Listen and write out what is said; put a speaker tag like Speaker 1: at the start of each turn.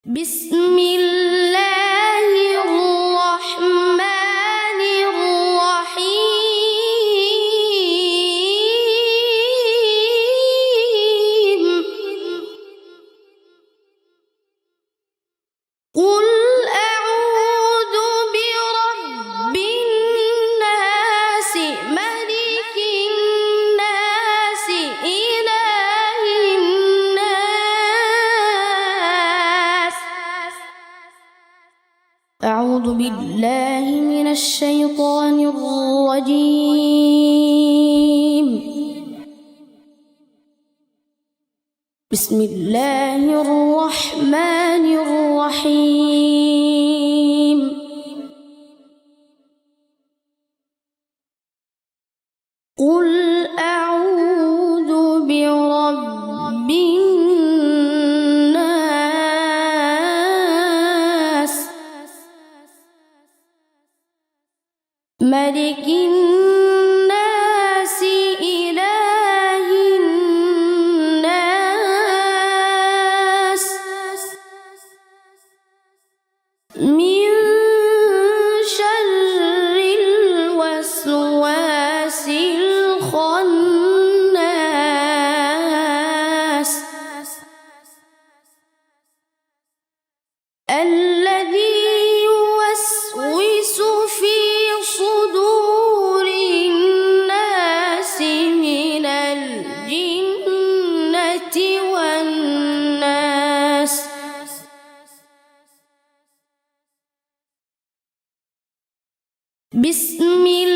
Speaker 1: بسم الله الرحمن الرحيم قل أعوذ برب الناس ملك الناس إله الناس أعوذ بالله من الشيطان الرجيم بسم الله الرحمن الرحيم قل أعوذ برب الناس ملك الناس إله الناس من شر الوسواس الخناس الذي يوسوس في صدور الناس من الجنة والناس بسم الله